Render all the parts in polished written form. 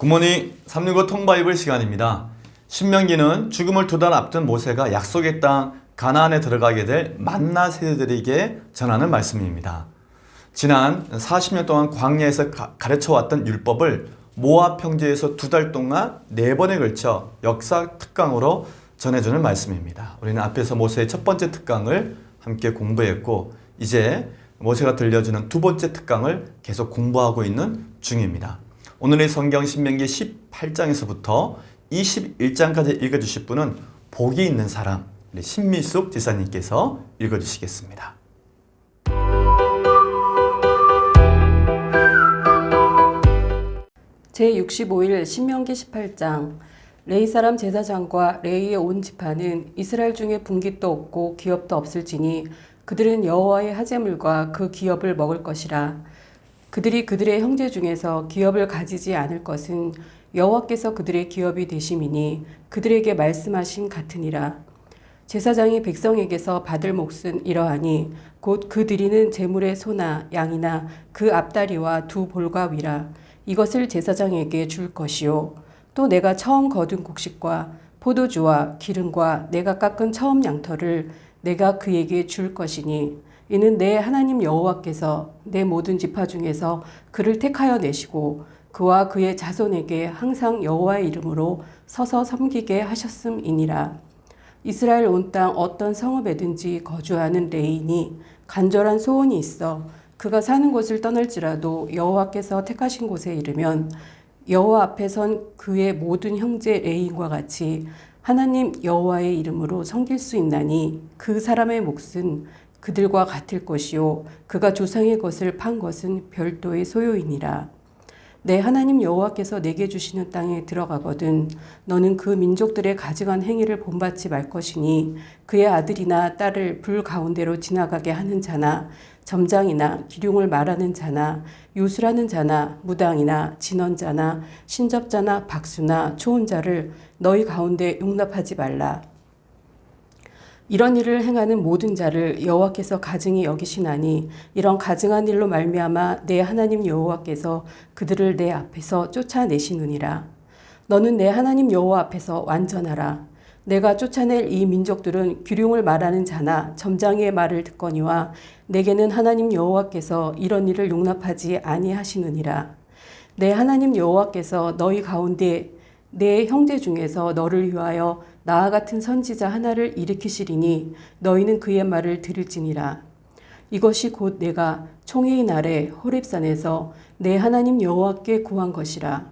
굿모닝 365 통바이블 시간입니다. 신명기는 죽음을 두 달 앞둔 모세가 약속의 땅 가나안에 들어가게 될 만나 세대들에게 전하는 말씀입니다. 지난 40년 동안 광야에서 가르쳐왔던 율법을 모압 평지에서 두 달 동안 4번에 걸쳐 역사 특강으로 전해주는 말씀입니다. 우리는 앞에서 모세의 첫 번째 특강을 함께 공부했고 이제 모세가 들려주는 두 번째 특강을 계속 공부하고 있는 중입니다. 오늘의 성경 신명기 18장에서부터 21장까지 읽어주실 분은 복이 있는 사람 신미숙 지사님께서 읽어주시겠습니다. 제65일 신명기 18장. 레위 사람 제사장과 레위의 온 지파는 이스라엘 중에 분깃도 없고 기업도 없을지니 그들은 여호와의 하제물과 그 기업을 먹을 것이라. 그들이 그들의 형제 중에서 기업을 가지지 않을 것은 여호와께서 그들의 기업이 되심이니 그들에게 말씀하신 같으니라. 제사장이 백성에게서 받을 몫은 이러하니 곧 그 드리는 제물의 소나 양이나 그 앞다리와 두 볼과 위라. 이것을 제사장에게 줄 것이요 또 내가 처음 거둔 곡식과 포도주와 기름과 내가 깎은 처음 양털을 내가 그에게 줄 것이니 이는 내 하나님 여호와께서 내 모든 지파 중에서 그를 택하여 내시고 그와 그의 자손에게 항상 여호와의 이름으로 서서 섬기게 하셨음이니라. 이스라엘 온 땅 어떤 성읍에든지 거주하는 레인이 간절한 소원이 있어 그가 사는 곳을 떠날지라도 여호와께서 택하신 곳에 이르면 여호와 앞에 선 그의 모든 형제 레인과 같이 하나님 여호와의 이름으로 섬길 수 있나니 그 사람의 몫은 그들과 같을 것이요 그가 조상의 것을 판 것은 별도의 소유이니라. 내 하나님 여호와께서 내게 주시는 땅에 들어가거든 너는 그 민족들의 가증한 행위를 본받지 말 것이니 그의 아들이나 딸을 불 가운데로 지나가게 하는 자나 점장이나 기륭을 말하는 자나 요술하는 자나 무당이나 진언자나 신접자나 박수나 초혼자를 너희 가운데 용납하지 말라. 이런 일을 행하는 모든 자를 여호와께서 가증히 여기시나니 이런 가증한 일로 말미암아 내 하나님 여호와께서 그들을 내 앞에서 쫓아내시느니라. 너는 내 하나님 여호와 앞에서 완전하라. 내가 쫓아낼 이 민족들은 기륭을 말하는 자나 점장의 말을 듣거니와 내게는 하나님 여호와께서 이런 일을 용납하지 아니하시느니라. 내 하나님 여호와께서 너희 가운데 내 형제 중에서 너를 위하여 나와 같은 선지자 하나를 일으키시리니 너희는 그의 말을 들을지니라. 이것이 곧 내가 총회의 날에 호렙산에서 내 하나님 여호와께 구한 것이라.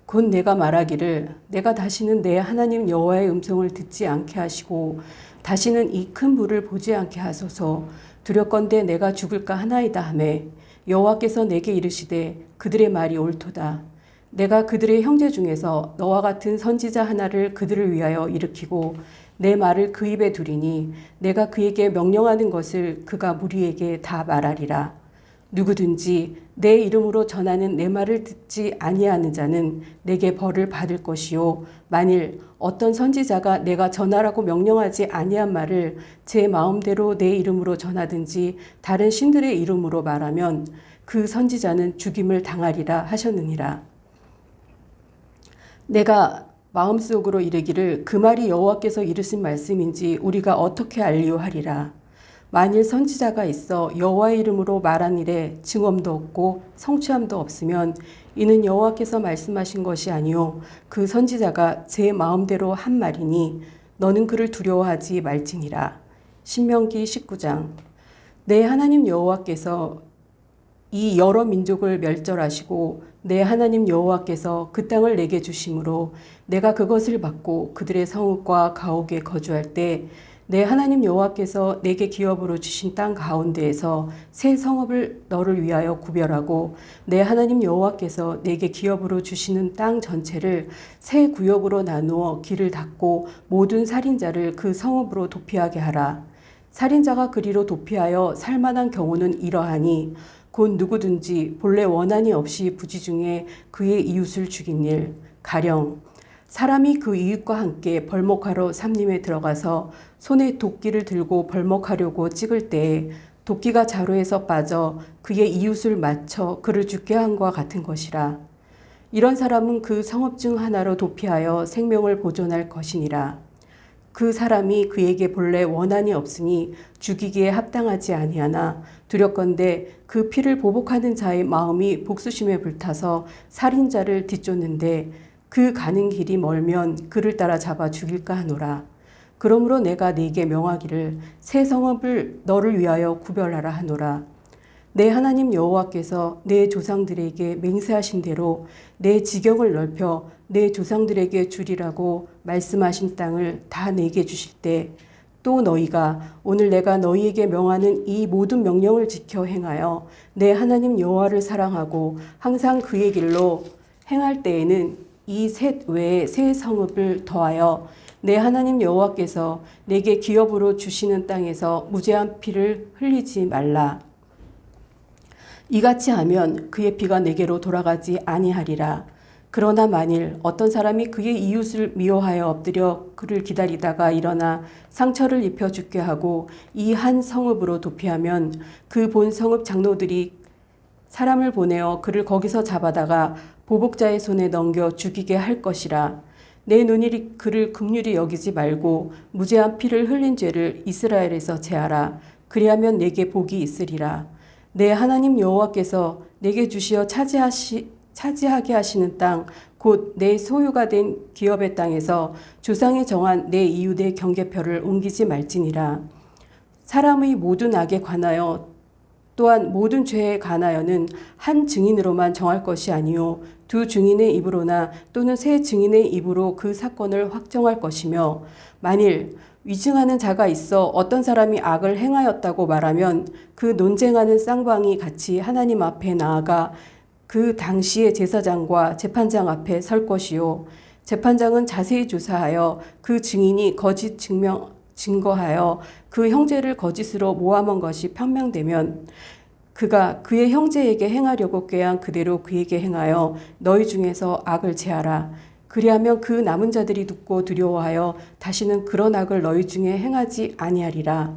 곧 내가 말하기를 내가 다시는 내 하나님 여호와의 음성을 듣지 않게 하시고 다시는 이 큰 불을 보지 않게 하소서. 두렵건대 내가 죽을까 하나이다 하매 여호와께서 내게 이르시되 그들의 말이 옳도다. 내가 그들의 형제 중에서 너와 같은 선지자 하나를 그들을 위하여 일으키고 내 말을 그 입에 두리니 내가 그에게 명령하는 것을 그가 무리에게 다 말하리라. 누구든지 내 이름으로 전하는 내 말을 듣지 아니하는 자는 내게 벌을 받을 것이요 만일 어떤 선지자가 내가 전하라고 명령하지 아니한 말을 제 마음대로 내 이름으로 전하든지 다른 신들의 이름으로 말하면 그 선지자는 죽임을 당하리라 하셨느니라. 내가 마음속으로 이르기를 그 말이 여호와께서 이르신 말씀인지 우리가 어떻게 알리오하리라. 만일 선지자가 있어 여호와의 이름으로 말한 일에 증언도 없고 성취함도 없으면 이는 여호와께서 말씀하신 것이 아니요 그 선지자가 제 마음대로 한 말이니 너는 그를 두려워하지 말지니라. 신명기 19장. 내 하나님 여호와께서 이 여러 민족을 멸절하시고 내 하나님 여호와께서 그 땅을 내게 주심으로 내가 그것을 받고 그들의 성읍과 가옥에 거주할 때 내 하나님 여호와께서 내게 기업으로 주신 땅 가운데에서 새 성읍을 너를 위하여 구별하고 내 하나님 여호와께서 내게 기업으로 주시는 땅 전체를 새 구역으로 나누어 길을 닫고 모든 살인자를 그 성읍으로 도피하게 하라. 살인자가 그리로 도피하여 살만한 경우는 이러하니 곧 누구든지 본래 원한이 없이 부지중에 그의 이웃을 죽인 일, 가령 사람이 그 이웃과 함께 벌목하러 삼림에 들어가서 손에 도끼를 들고 벌목하려고 찍을 때에 도끼가 자루에서 빠져 그의 이웃을 맞춰 그를 죽게 한과 같은 것이라. 이런 사람은 그 성읍 중 하나로 도피하여 생명을 보존할 것이니라. 그 사람이 그에게 본래 원한이 없으니 죽이기에 합당하지 아니하나 두렵건대 그 피를 보복하는 자의 마음이 복수심에 불타서 살인자를 뒤쫓는데 그 가는 길이 멀면 그를 따라 잡아 죽일까 하노라. 그러므로 내가 네게 명하기를 새 성읍을 너를 위하여 구별하라 하노라. 내 하나님 여호와께서 내 조상들에게 맹세하신 대로 내 지경을 넓혀 내 조상들에게 주리라고 말씀하신 땅을 다 내게 주실 때 또 너희가 오늘 내가 너희에게 명하는 이 모든 명령을 지켜 행하여 내 하나님 여호와를 사랑하고 항상 그의 길로 행할 때에는 이 셋 외에 새 성읍을 더하여 내 하나님 여호와께서 내게 기업으로 주시는 땅에서 무죄한 피를 흘리지 말라. 이같이 하면 그의 피가 내게로 돌아가지 아니하리라. 그러나 만일 어떤 사람이 그의 이웃을 미워하여 엎드려 그를 기다리다가 일어나 상처를 입혀 죽게 하고 이 한 성읍으로 도피하면 그 본 성읍 장로들이 사람을 보내어 그를 거기서 잡아다가 보복자의 손에 넘겨 죽이게 할 것이라. 내 눈이 그를 긍휼히 여기지 말고 무죄한 피를 흘린 죄를 이스라엘에서 제하라. 그리하면 내게 복이 있으리라. 내 하나님 여호와께서 내게 주시어 차지하게 하시는 땅, 곧 내 소유가 된 기업의 땅에서 조상이 정한 내 이웃의 경계표를 옮기지 말지니라. 사람의 모든 악에 관하여 또한 모든 죄에 관하여는 한 증인으로만 정할 것이 아니요 두 증인의 입으로나 또는 세 증인의 입으로 그 사건을 확정할 것이며, 만일 위증하는 자가 있어 어떤 사람이 악을 행하였다고 말하면 그 논쟁하는 쌍방이 같이 하나님 앞에 나아가 그 당시의 제사장과 재판장 앞에 설 것이요 재판장은 자세히 조사하여 그 증인이 거짓 증거하여 그 형제를 거짓으로 모함한 것이 판명되면 그가 그의 형제에게 행하려고 꾀한 그대로 그에게 행하여 너희 중에서 악을 제하라. 그리하면 그 남은 자들이 듣고 두려워하여 다시는 그런 악을 너희 중에 행하지 아니하리라.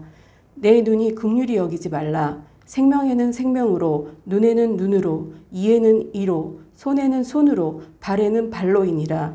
내 눈이 긍휼히 여기지 말라. 생명에는 생명으로, 눈에는 눈으로, 이에는 이로, 손에는 손으로, 발에는 발로이니라.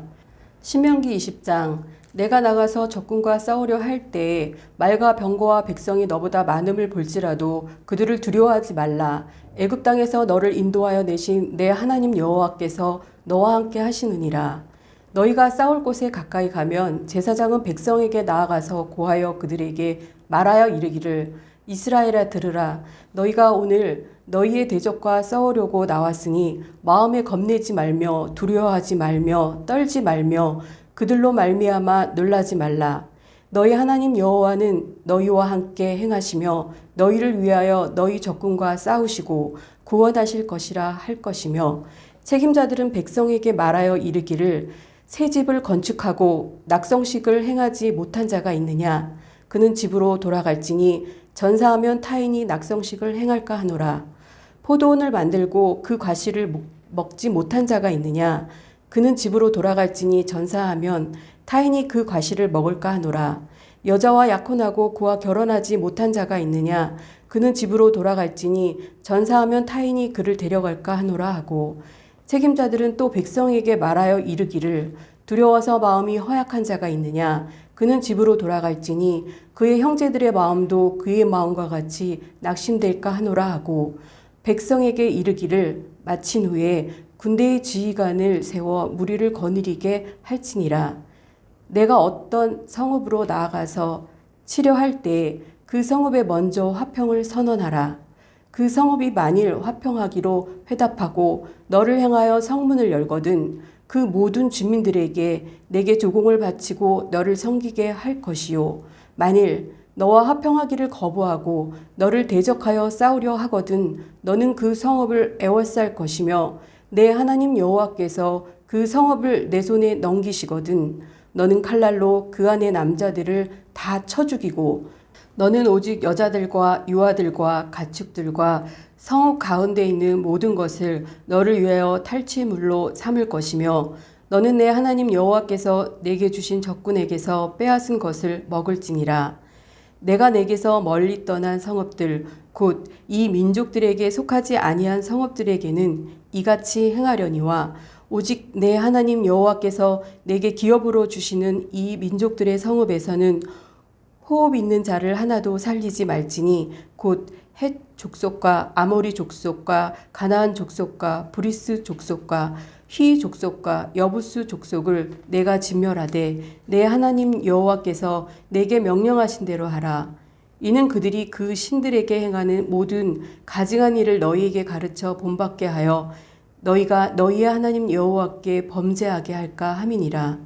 신명기 20장. 내가 나가서 적군과 싸우려 할 때에 말과 병거와 백성이 너보다 많음을 볼지라도 그들을 두려워하지 말라. 애굽 땅에서 너를 인도하여 내신 내 하나님 여호와께서 너와 함께 하시느니라. 너희가 싸울 곳에 가까이 가면 제사장은 백성에게 나아가서 고하여 그들에게 말하여 이르기를 이스라엘아 들으라. 너희가 오늘 너희의 대적과 싸우려고 나왔으니 마음에 겁내지 말며 두려워하지 말며 떨지 말며 그들로 말미암아 놀라지 말라. 너희 하나님 여호와는 너희와 함께 행하시며 너희를 위하여 너희 적군과 싸우시고 구원하실 것이라 할 것이며, 책임자들은 백성에게 말하여 이르기를 새 집을 건축하고 낙성식을 행하지 못한 자가 있느냐? 그는 집으로 돌아갈지니 전사하면 타인이 낙성식을 행할까 하노라. 포도원을 만들고 그 과실을 먹지 못한 자가 있느냐? 그는 집으로 돌아갈지니 전사하면 타인이 그 과실을 먹을까 하노라. 여자와 약혼하고 그와 결혼하지 못한 자가 있느냐? 그는 집으로 돌아갈지니 전사하면 타인이 그를 데려갈까 하노라 하고, 책임자들은 또 백성에게 말하여 이르기를 두려워서 마음이 허약한 자가 있느냐? 그는 집으로 돌아갈지니 그의 형제들의 마음도 그의 마음과 같이 낙심될까 하노라 하고, 백성에게 이르기를 마친 후에 군대의 지휘관을 세워 무리를 거느리게 할지니라. 내가 어떤 성읍으로 나아가서 치려할 때 그 성읍에 먼저 화평을 선언하라. 그 성읍이 만일 화평하기로 회답하고 너를 향하여 성문을 열거든 그 모든 주민들에게 내게 조공을 바치고 너를 섬기게 할 것이요. 만일 너와 화평하기를 거부하고 너를 대적하여 싸우려 하거든 너는 그 성읍을 애워쌀 것이며 내 하나님 여호와께서 그 성읍을 내 손에 넘기시거든 너는 칼날로 그 안의 남자들을 다 쳐 죽이고 너는 오직 여자들과 유아들과 가축들과 성읍 가운데 있는 모든 것을 너를 위하여 탈취물로 삼을 것이며, 너는 내 하나님 여호와께서 내게 주신 적군에게서 빼앗은 것을 먹을지니라. 내가 내게서 멀리 떠난 성읍들 곧 이 민족들에게 속하지 아니한 성읍들에게는 이같이 행하려니와 오직 내 하나님 여호와께서 내게 기업으로 주시는 이 민족들의 성읍에서는 호흡 있는 자를 하나도 살리지 말지니 곧 헷 족속과 아모리 족속과 가나안 족속과 브리스 족속과 휘 족속과 여부스 족속을 내가 진멸하되 내 하나님 여호와께서 내게 명령하신 대로 하라. 이는 그들이 그 신들에게 행하는 모든 가증한 일을 너희에게 가르쳐 본받게 하여 너희가 너희의 하나님 여호와께 범죄하게 할까 함이니라.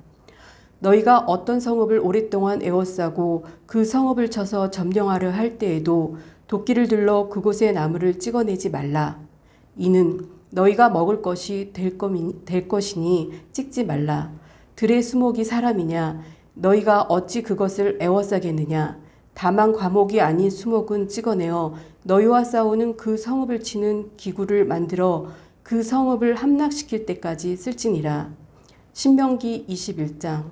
너희가 어떤 성읍을 오랫동안 에워싸고 그 성읍을 쳐서 점령하려 할 때에도 도끼를 들러 그곳의 나무를 찍어내지 말라. 이는 너희가 먹을 것이 될 것이니 찍지 말라. 들의 수목이 사람이냐? 너희가 어찌 그것을 에워싸겠느냐? 다만 과목이 아닌 수목은 찍어내어 너희와 싸우는 그 성읍을 치는 기구를 만들어 그 성읍을 함락시킬 때까지 쓸지니라. 신명기 21장.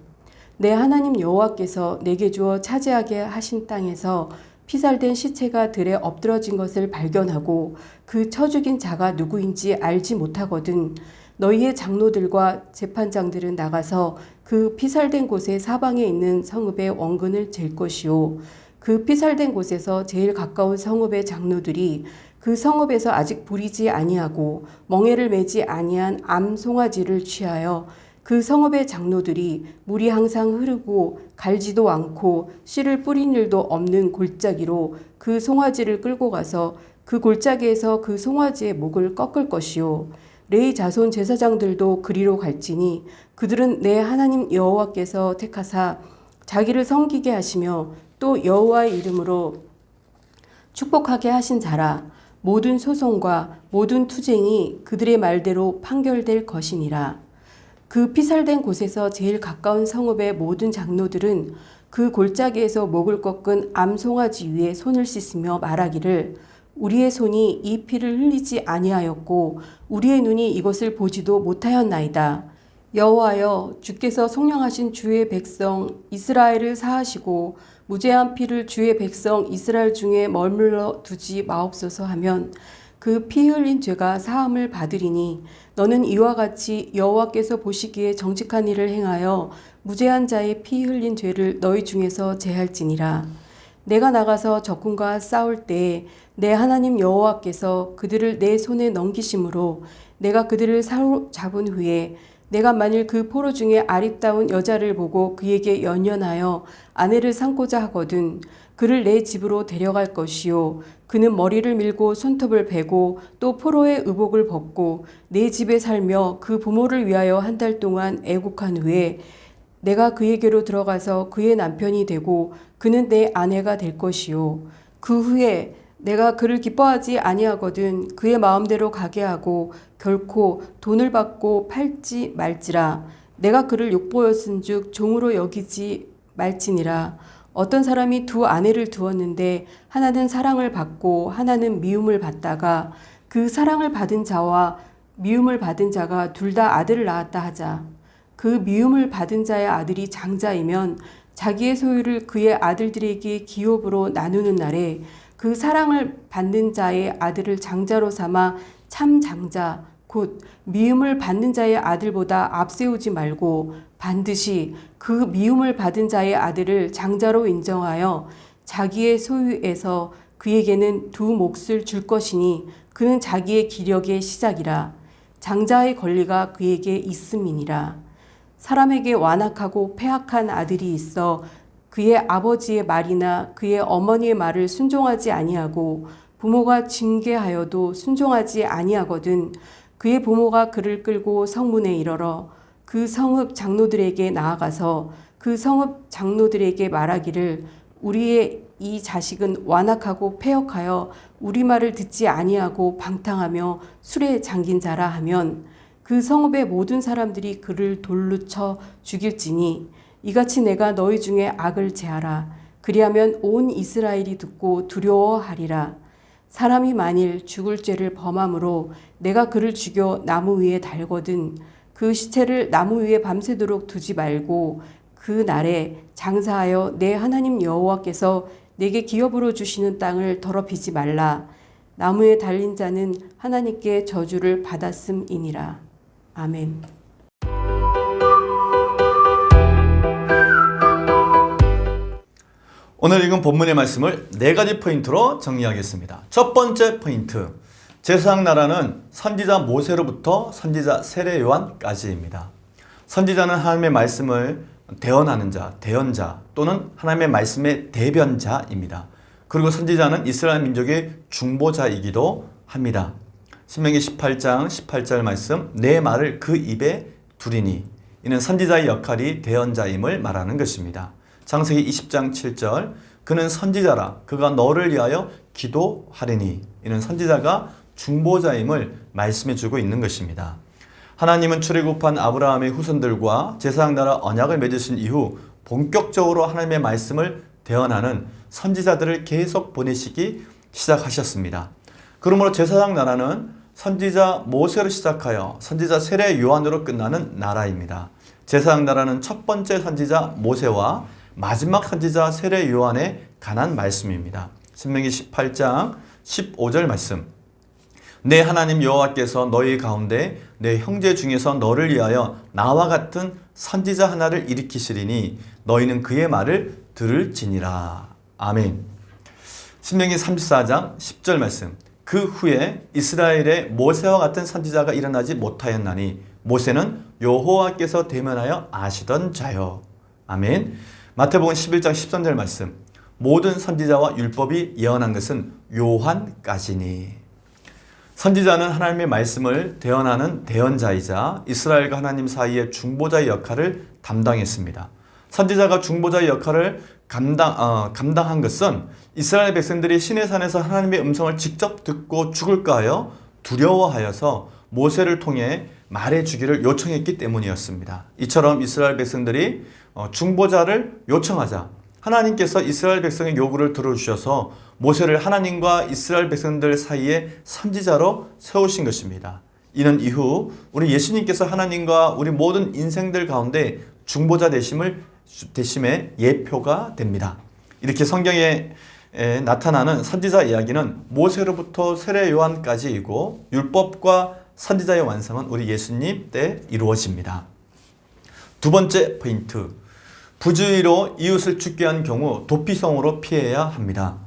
내 하나님 여호와께서 내게 주어 차지하게 하신 땅에서 피살된 시체가 들에 엎드러진 것을 발견하고 그 쳐 죽인 자가 누구인지 알지 못하거든 너희의 장로들과 재판장들은 나가서 그 피살된 곳의 사방에 있는 성읍의 원근을 잴 것이요 그 피살된 곳에서 제일 가까운 성읍의 장로들이 그 성읍에서 아직 부리지 아니하고 멍에를 매지 아니한 암 송아지를 취하여 그 성읍의 장로들이 물이 항상 흐르고 갈지도 않고 씨를 뿌린 일도 없는 골짜기로 그 송아지를 끌고 가서 그 골짜기에서 그 송아지의 목을 꺾을 것이요 레위 자손 제사장들도 그리로 갈지니 그들은 내 하나님 여호와께서 택하사 자기를 섬기게 하시며 또 여호와의 이름으로 축복하게 하신 자라. 모든 소송과 모든 투쟁이 그들의 말대로 판결될 것이니라. 그 피살된 곳에서 제일 가까운 성읍의 모든 장로들은 그 골짜기에서 목을 꺾은 암송아지 위에 손을 씻으며 말하기를 우리의 손이 이 피를 흘리지 아니하였고 우리의 눈이 이것을 보지도 못하였나이다. 여호와여 주께서 속량하신 주의 백성 이스라엘을 사하시고 무죄한 피를 주의 백성 이스라엘 중에 머물러 두지 마옵소서 하면 그 피 흘린 죄가 사함을 받으리니 너는 이와 같이 여호와께서 보시기에 정직한 일을 행하여 무죄한 자의 피 흘린 죄를 너희 중에서 제할지니라. 내가 나가서 적군과 싸울 때에 내 하나님 여호와께서 그들을 내 손에 넘기심으로 내가 그들을 사로잡은 후에 내가 만일 그 포로 중에 아리따운 여자를 보고 그에게 연연하여 아내를 삼고자 하거든 그를 내 집으로 데려갈 것이요 그는 머리를 밀고 손톱을 베고 또 포로의 의복을 벗고 내 집에 살며 그 부모를 위하여 한 달 동안 애국한 후에 내가 그에게로 들어가서 그의 남편이 되고 그는 내 아내가 될 것이요 그 후에 내가 그를 기뻐하지 아니하거든 그의 마음대로 가게 하고 결코 돈을 받고 팔지 말지라. 내가 그를 욕보였은즉 종으로 여기지 말지니라. 어떤 사람이 두 아내를 두었는데 하나는 사랑을 받고 하나는 미움을 받다가 그 사랑을 받은 자와 미움을 받은 자가 둘 다 아들을 낳았다 하자. 그 미움을 받은 자의 아들이 장자이면 자기의 소유를 그의 아들들에게 기업으로 나누는 날에 그 사랑을 받는 자의 아들을 장자로 삼아 참 장자 곧 미움을 받는 자의 아들보다 앞세우지 말고 반드시 그 미움을 받은 자의 아들을 장자로 인정하여 자기의 소유에서 그에게는 두 몫을 줄 것이니 그는 자기의 기력의 시작이라. 장자의 권리가 그에게 있음이니라. 사람에게 완악하고 패악한 아들이 있어 그의 아버지의 말이나 그의 어머니의 말을 순종하지 아니하고 부모가 징계하여도 순종하지 아니하거든 그의 부모가 그를 끌고 성문에 이르러 그 성읍 장로들에게 나아가서 그 성읍 장로들에게 말하기를 우리의 이 자식은 완악하고 패역하여 우리 말을 듣지 아니하고 방탕하며 술에 잠긴 자라 하면 그 성읍의 모든 사람들이 그를 돌로 쳐 죽일지니 이같이 내가 너희 중에 악을 제하라. 그리하면 온 이스라엘이 듣고 두려워하리라. 사람이 만일 죽을 죄를 범함으로 내가 그를 죽여 나무 위에 달거든 그 시체를 나무 위에 밤새도록 두지 말고 그 날에 장사하여 내 하나님 여호와께서 내게 기업으로 주시는 땅을 더럽히지 말라. 나무에 달린 자는 하나님께 저주를 받았음이니라. 아멘. 오늘 읽은 본문의 말씀을 4가지 포인트로 정리하겠습니다. 첫 번째 포인트, 제사장 나라는 선지자 모세로부터 선지자 세례 요한까지입니다. 선지자는 하나님의 말씀을 대언하는 자, 대언자 또는 하나님의 말씀의 대변자입니다. 그리고 선지자는 이스라엘 민족의 중보자이기도 합니다. 신명기 18장 18절 말씀, 내 말을 그 입에 두리니, 이는 선지자의 역할이 대언자임을 말하는 것입니다. 창세기 20장 7절, 그는 선지자라, 그가 너를 위하여 기도하리니, 이는 선지자가 중보자임을 말씀해 주고 있는 것입니다. 하나님은 출애굽한 아브라함의 후손들과 제사장 나라 언약을 맺으신 이후 본격적으로 하나님의 말씀을 대언하는 선지자들을 계속 보내시기 시작하셨습니다. 그러므로 제사장 나라는 선지자 모세로 시작하여 선지자 세례 요한으로 끝나는 나라입니다. 제사장 나라는 첫 번째 선지자 모세와 마지막 선지자 세례 요한에 관한 말씀입니다. 신명기 18장 15절 말씀, 내 하나님 여호와께서 너희 가운데 내 형제 중에서 너를 위하여 나와 같은 선지자 하나를 일으키시리니 너희는 그의 말을 들을지니라. 아멘. 신명기 34장 10절 말씀, 그 후에 이스라엘에 모세와 같은 선지자가 일어나지 못하였나니 모세는 여호와께서 대면하여 아시던 자요. 아멘. 마태복음 11장 13절 말씀, 모든 선지자와 율법이 예언한 것은 요한까지니. 선지자는 하나님의 말씀을 대언하는 대언자이자 이스라엘과 하나님 사이의 중보자의 역할을 담당했습니다. 선지자가 중보자의 역할을 감당한 것은 이스라엘 백성들이 시내산에서 하나님의 음성을 직접 듣고 죽을까 하여 두려워하여서 모세를 통해 말해주기를 요청했기 때문이었습니다. 이처럼 이스라엘 백성들이 중보자를 요청하자 하나님께서 이스라엘 백성의 요구를 들어주셔서 모세를 하나님과 이스라엘 백성들 사이에 선지자로 세우신 것입니다. 이는 이후 우리 예수님께서 하나님과 우리 모든 인생들 가운데 중보자 되심의 예표가 됩니다. 이렇게 성경에 나타나는 선지자 이야기는 모세로부터 세례 요한까지이고 율법과 선지자의 완성은 우리 예수님 때 이루어집니다. 두 번째 포인트, 부주의로 이웃을 죽게 한 경우 도피성으로 피해야 합니다.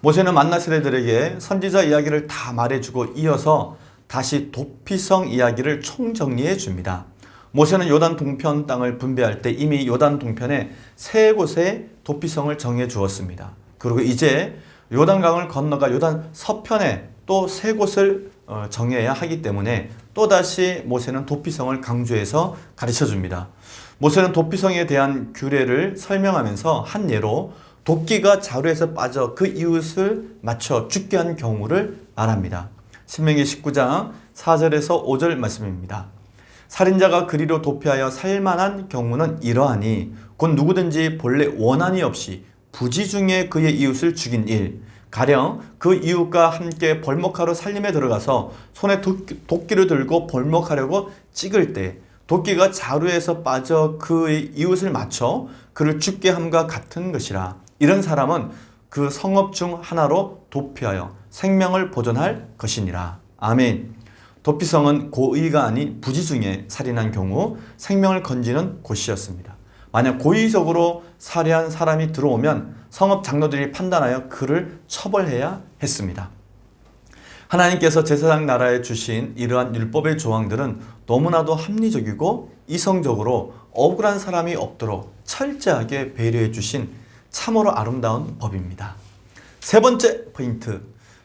모세는 만나 세대들에게 선지자 이야기를 다 말해주고 이어서 다시 도피성 이야기를 총정리해 줍니다. 모세는 요단 동편 땅을 분배할 때 이미 요단 동편에 3곳의 도피성을 정해 주었습니다. 그리고 이제 요단강을 건너가 요단 서편에 또 3곳을 정해야 하기 때문에 또다시 모세는 도피성을 강조해서 가르쳐 줍니다. 모세는 도피성에 대한 규례를 설명하면서 한 예로 도끼가 자루에서 빠져 그 이웃을 맞춰 죽게 한 경우를 말합니다. 신명기 19장 4절에서 5절 말씀입니다. 살인자가 그리로 도피하여 살만한 경우는 이러하니 곧 누구든지 본래 원한이 없이 부지 중에 그의 이웃을 죽인 일, 가령 그 이웃과 함께 벌목하러 살림에 들어가서 손에 도끼를 들고 벌목하려고 찍을 때 도끼가 자루에서 빠져 그의 이웃을 맞춰 그를 죽게 함과 같은 것이라. 이런 사람은 그 성읍 중 하나로 도피하여 생명을 보존할 것이니라. 아멘. 도피성은 고의가 아닌 부지 중에 살인한 경우 생명을 건지는 곳이었습니다. 만약 고의적으로 살해한 사람이 들어오면 성읍 장로들이 판단하여 그를 처벌해야 했습니다. 하나님께서 제사장 나라에 주신 이러한 율법의 조항들은 너무나도 합리적이고 이성적으로 억울한 사람이 없도록 철저하게 배려해 주신 참으로 아름다운 법입니다. 세 번째 포인트,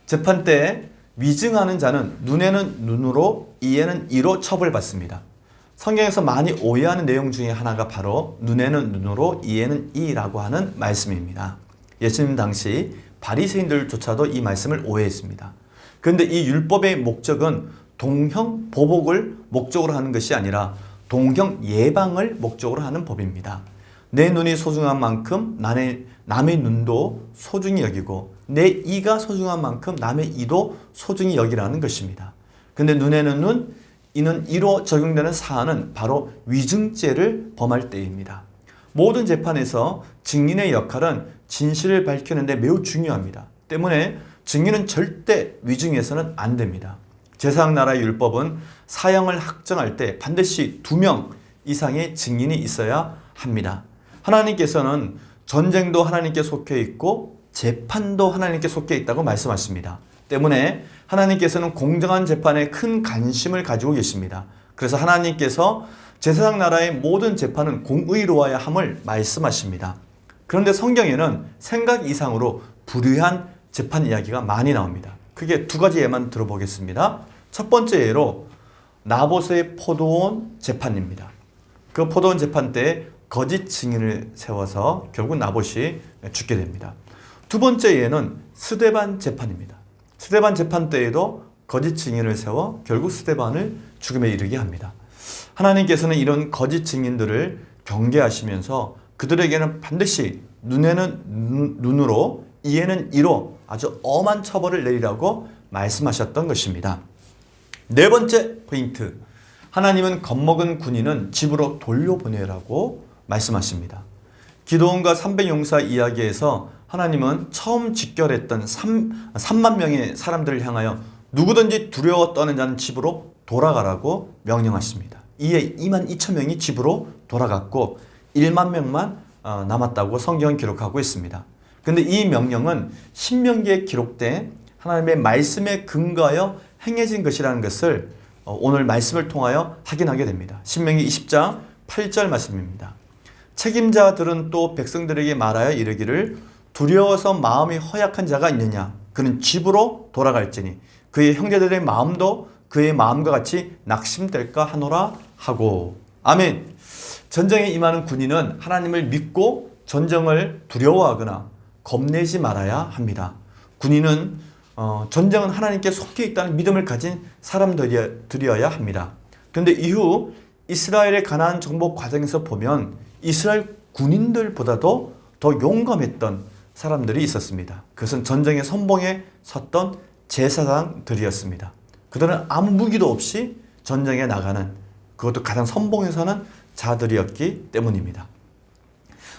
재판 때 위증하는 자는 눈에는 눈으로 이에는 이로 처벌받습니다. 성경에서 많이 오해하는 내용 중에 하나가 바로 눈에는 눈으로 이에는 이라고 하는 말씀입니다. 예수님 당시 바리새인들조차도 이 말씀을 오해했습니다. 그런데 이 율법의 목적은 동형 보복을 목적으로 하는 것이 아니라 동형 예방을 목적으로 하는 법입니다. 내 눈이 소중한 만큼 남의 눈도 소중히 여기고 내 이가 소중한 만큼 남의 이도 소중히 여기라는 것입니다. 그런데 눈에는 눈, 이는 이로 적용되는 사안은 바로 위증죄를 범할 때입니다. 모든 재판에서 증인의 역할은 진실을 밝히는 데 매우 중요합니다. 때문에 증인은 절대 위증해서는 안 됩니다. 제사장 나라의 율법은 사형을 확정할 때 반드시 2명 이상의 증인이 있어야 합니다. 하나님께서는 전쟁도 하나님께 속해 있고 재판도 하나님께 속해 있다고 말씀하십니다. 때문에 하나님께서는 공정한 재판에 큰 관심을 가지고 계십니다. 그래서 하나님께서 제사장 나라의 모든 재판은 공의로워야 함을 말씀하십니다. 그런데 성경에는 생각 이상으로 불의한 재판 이야기가 많이 나옵니다. 크게 두 가지 예만 들어보겠습니다. 첫 번째 예로 나봇의 포도원 재판입니다. 그 포도원 재판 때 거짓 증인을 세워서 결국 나봇이 죽게 됩니다. 두 번째 예는 스데반 재판입니다. 스데반 재판 때에도 거짓 증인을 세워 결국 스데반을 죽음에 이르게 합니다. 하나님께서는 이런 거짓 증인들을 경계하시면서 그들에게는 반드시 눈에는 눈으로 이에는 이로 아주 엄한 처벌을 내리라고 말씀하셨던 것입니다. 네 번째 포인트, 하나님은 겁먹은 군인은 집으로 돌려보내라고 말씀하십니다. 기드온과 300용사 이야기에서 하나님은 처음 직결했던 3만 명의 사람들을 향하여 누구든지 두려워 떠는 자는 집으로 돌아가라고 명령하십니다. 이에 2만 2천 명이 집으로 돌아갔고 1만 명만 남았다고 성경은 기록하고 있습니다. 그런데 이 명령은 신명기에 기록된 하나님의 말씀에 근거하여 행해진 것이라는 것을 오늘 말씀을 통하여 확인하게 됩니다. 신명기 20장 8절 말씀입니다. 책임자들은 또 백성들에게 말하여 이르기를 두려워서 마음이 허약한 자가 있느냐 그는 집으로 돌아갈지니 그의 형제들의 마음도 그의 마음과 같이 낙심될까 하노라 하고. 아멘. 전쟁에 임하는 군인은 하나님을 믿고 전쟁을 두려워하거나 겁내지 말아야 합니다. 군인은 전쟁은 하나님께 속해 있다는 믿음을 가진 사람들이어야 합니다. 그런데 이후 이스라엘의 가나안 정복 과정에서 보면 이스라엘 군인들보다도 더 용감했던 사람들이 있었습니다. 그것은 전쟁의 선봉에 섰던 제사장들이었습니다. 그들은 아무 무기도 없이 전쟁에 나가는, 그것도 가장 선봉에 서는 자들이었기 때문입니다.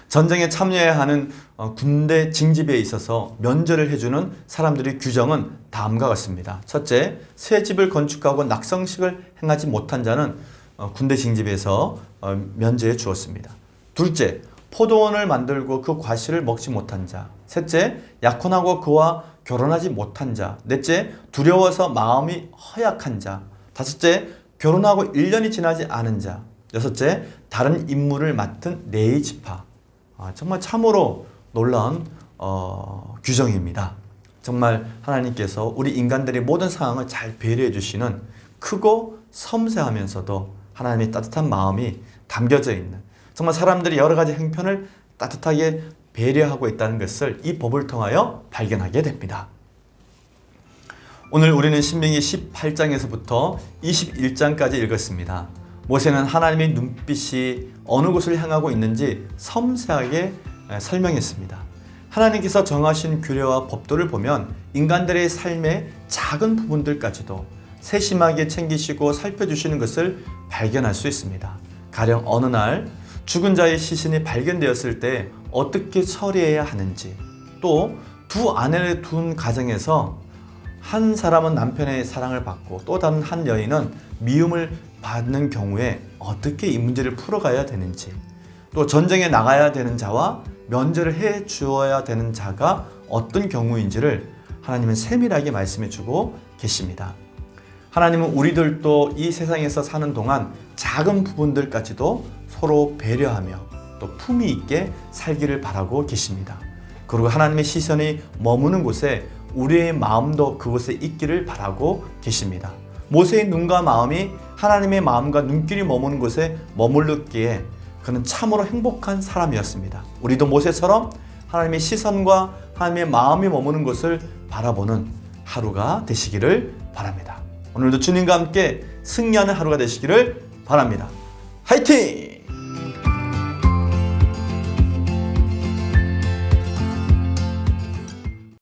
전쟁에 참여해야 하는 군대 징집에 있어서 면제를 해주는 사람들의 규정은 다음과 같습니다. 첫째, 새 집을 건축하고 낙성식을 행하지 못한 자는 군대 징집에서 면제해 주었습니다. 둘째, 포도원을 만들고 그 과실을 먹지 못한 자. 셋째, 약혼하고 그와 결혼하지 못한 자. 넷째, 두려워서 마음이 허약한 자. 다섯째, 결혼하고 1년이 지나지 않은 자. 여섯째, 다른 임무를 맡은 레위 지파. 정말 참으로 놀라운 규정입니다. 정말 하나님께서 우리 인간들의 모든 상황을 잘 배려해 주시는 크고 섬세하면서도 하나님의 따뜻한 마음이 담겨져 있는, 정말 사람들이 여러 가지 행편을 따뜻하게 배려하고 있다는 것을 이 법을 통하여 발견하게 됩니다. 오늘 우리는 신명기 18장에서부터 21장까지 읽었습니다. 모세는 하나님의 눈빛이 어느 곳을 향하고 있는지 섬세하게 설명했습니다. 하나님께서 정하신 규례와 법도를 보면 인간들의 삶의 작은 부분들까지도 세심하게 챙기시고 살펴주시는 것을 발견할 수 있습니다. 가령 어느 날 죽은 자의 시신이 발견되었을 때 어떻게 처리해야 하는지, 또 두 아내를 둔 가정에서 한 사람은 남편의 사랑을 받고 또 다른 한 여인은 미움을 받는 경우에 어떻게 이 문제를 풀어가야 되는지, 또 전쟁에 나가야 되는 자와 면제를 해 주어야 되는 자가 어떤 경우인지를 하나님은 세밀하게 말씀해 주고 계십니다. 하나님은 우리들도 이 세상에서 사는 동안 작은 부분들까지도 서로 배려하며 또 품위 있게 살기를 바라고 계십니다. 그리고 하나님의 시선이 머무는 곳에 우리의 마음도 그곳에 있기를 바라고 계십니다. 모세의 눈과 마음이 하나님의 마음과 눈길이 머무는 곳에 머물렀기에 그는 참으로 행복한 사람이었습니다. 우리도 모세처럼 하나님의 시선과 하나님의 마음이 머무는 곳을 바라보는 하루가 되시기를 바랍니다. 오늘도 주님과 함께 승리하는 하루가 되시기를 바랍니다. 화이팅!